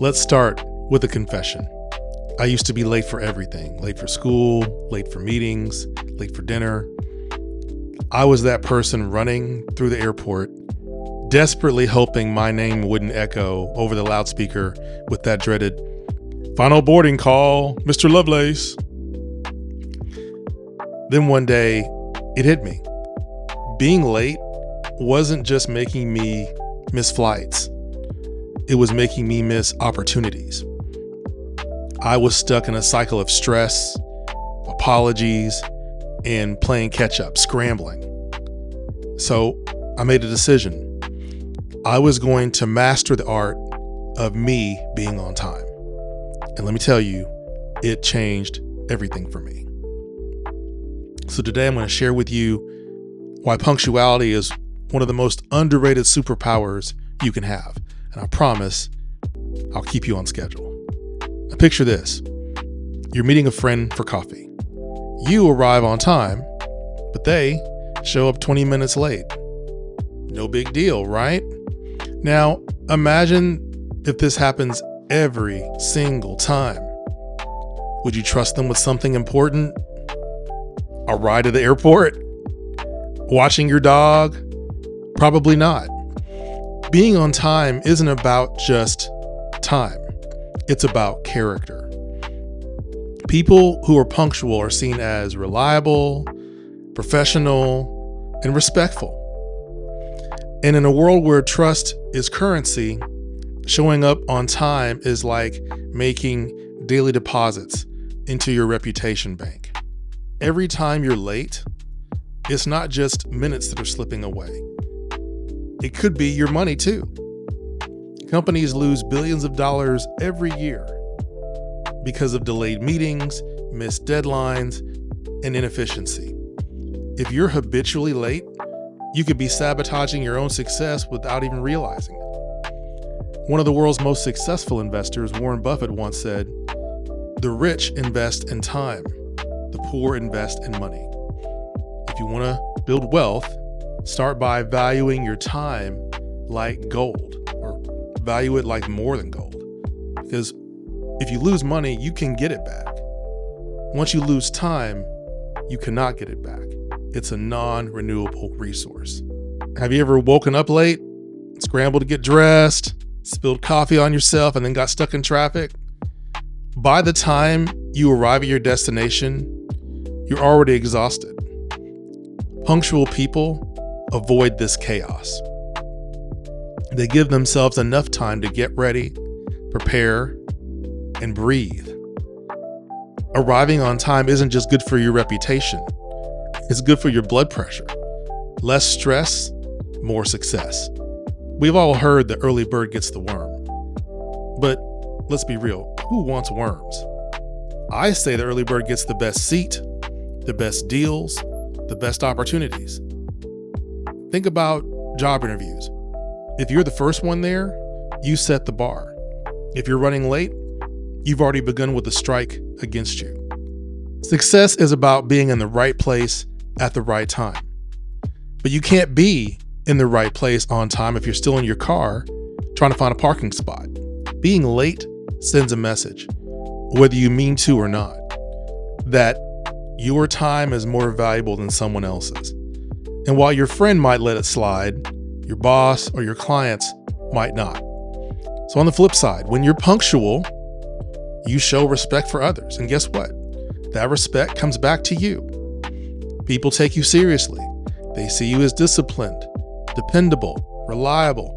Let's start with a confession. I used to be late for everything. Late for school, late for meetings, late for dinner. I was that person running through the airport, desperately hoping my name wouldn't echo over the loudspeaker with that dreaded, "Final boarding call, Mr. Lovelace." Then one day, it hit me. Being late wasn't just making me miss flights. It was making me miss opportunities. I was stuck in a cycle of stress, apologies, and playing catch up, scrambling. So I made a decision. I was going to master the art of me being on time. And let me tell you, it changed everything for me. So today I'm going to share with you why punctuality is one of the most underrated superpowers you can have. And I promise I'll keep you on schedule. Now picture this. You're meeting a friend for coffee. You arrive on time, but they show up 20 minutes late. No big deal, right? Now, imagine if this happens every single time. Would you trust them with something important? A ride to the airport? Watching your dog? Probably not. Being on time isn't about just time. It's about character. People who are punctual are seen as reliable, professional, and respectful. And in a world where trust is currency, showing up on time is like making daily deposits into your reputation bank. Every time you're late, it's not just minutes that are slipping away. It could be your money too. Companies lose billions of dollars every year because of delayed meetings, missed deadlines, and inefficiency. If you're habitually late, you could be sabotaging your own success without even realizing it. One of the world's most successful investors, Warren Buffett, once said, "The rich invest in time, the poor invest in money." If you want to build wealth, start by valuing your time like gold, or value it like more than gold. Because if you lose money, you can get it back. Once you lose time, you cannot get it back. It's a non-renewable resource. Have you ever woken up late, scrambled to get dressed, spilled coffee on yourself, and then got stuck in traffic? By the time you arrive at your destination, you're already exhausted. Punctual people avoid this chaos. They give themselves enough time to get ready, prepare, and breathe. Arriving on time isn't just good for your reputation. It's good for your blood pressure. Less stress, more success. We've all heard the early bird gets the worm. But let's be real, who wants worms? I say the early bird gets the best seat, the best deals, the best opportunities. Think about job interviews. If you're the first one there, you set the bar. If you're running late, you've already begun with a strike against you. Success is about being in the right place at the right time. But you can't be in the right place on time if you're still in your car trying to find a parking spot. Being late sends a message, whether you mean to or not, that your time is more valuable than someone else's. And while your friend might let it slide, your boss or your clients might not. So on the flip side, when you're punctual, you show respect for others. And guess what? That respect comes back to you. People take you seriously. They see you as disciplined, dependable, reliable,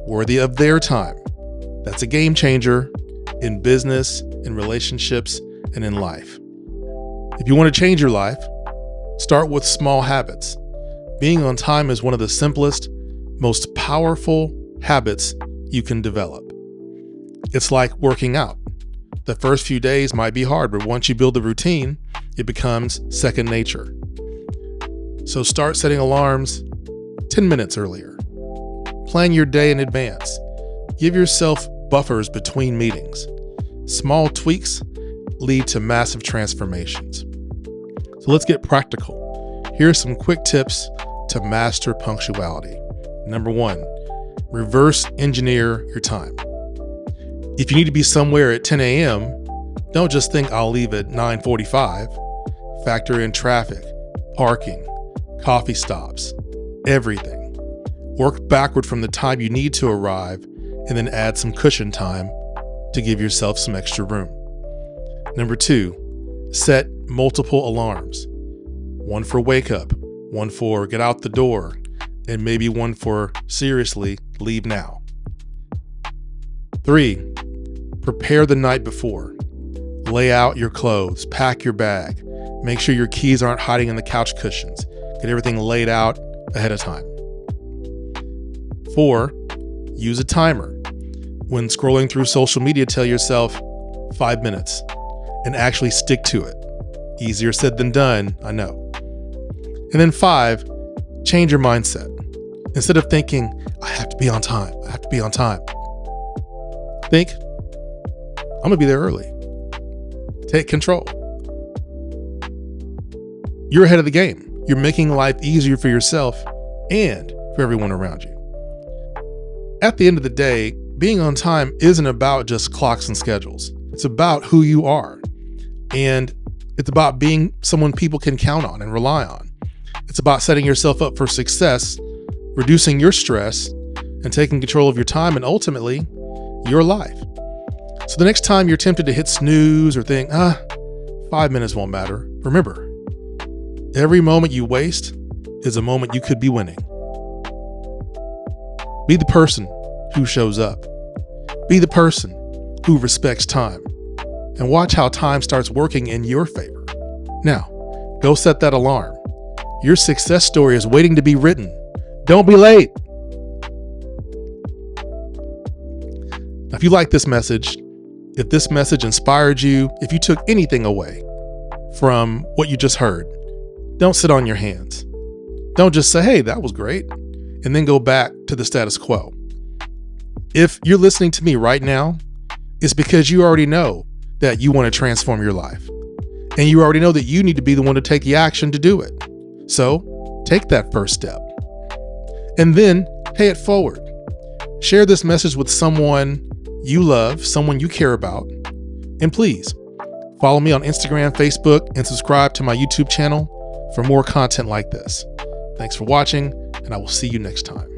worthy of their time. That's a game changer in business, in relationships, and in life. If you want to change your life, start with small habits. Being on time is one of the simplest, most powerful habits you can develop. It's like working out. The first few days might be hard, but once you build the routine, it becomes second nature. So start setting alarms 10 minutes earlier. Plan your day in advance. Give yourself buffers between meetings. Small tweaks lead to massive transformations. So let's get practical. Here are some quick tips to master punctuality. Number 1, reverse engineer your time. If you need to be somewhere at 10 a.m., don't just think I'll leave at 9:45. Factor in traffic, parking, coffee stops, everything. Work backward from the time you need to arrive and then add some cushion time to give yourself some extra room. Number 2, set multiple alarms. One for wake up, one for get out the door, and maybe one for seriously leave now. 3, prepare the night before. Lay out your clothes, pack your bag, make sure your keys aren't hiding in the couch cushions. Get everything laid out ahead of time. 4, use a timer. When scrolling through social media, tell yourself 5 minutes and actually stick to it. Easier said than done, I know. And then 5, change your mindset. Instead of thinking, I have to be on time, think, I'm gonna be there early. Take control. You're ahead of the game. You're making life easier for yourself and for everyone around you. At the end of the day, being on time isn't about just clocks and schedules. It's about who you are. And it's about being someone people can count on and rely on. It's about setting yourself up for success, reducing your stress, and taking control of your time and ultimately your life. So the next time you're tempted to hit snooze or think, 5 minutes won't matter, remember, every moment you waste is a moment you could be winning. Be the person who shows up. Be the person who respects time. And watch how time starts working in your favor. Now, go set that alarm. Your success story is waiting to be written. Don't be late. If you like this message, if this message inspired you, if you took anything away from what you just heard, don't sit on your hands. Don't just say, hey, that was great, and then go back to the status quo. If you're listening to me right now, it's because you already know that you want to transform your life. And you already know that you need to be the one to take the action to do it. So take that first step. And then pay it forward. Share this message with someone you love, someone you care about. And please follow me on Instagram, Facebook, and subscribe to my YouTube channel for more content like this. Thanks for watching, and I will see you next time.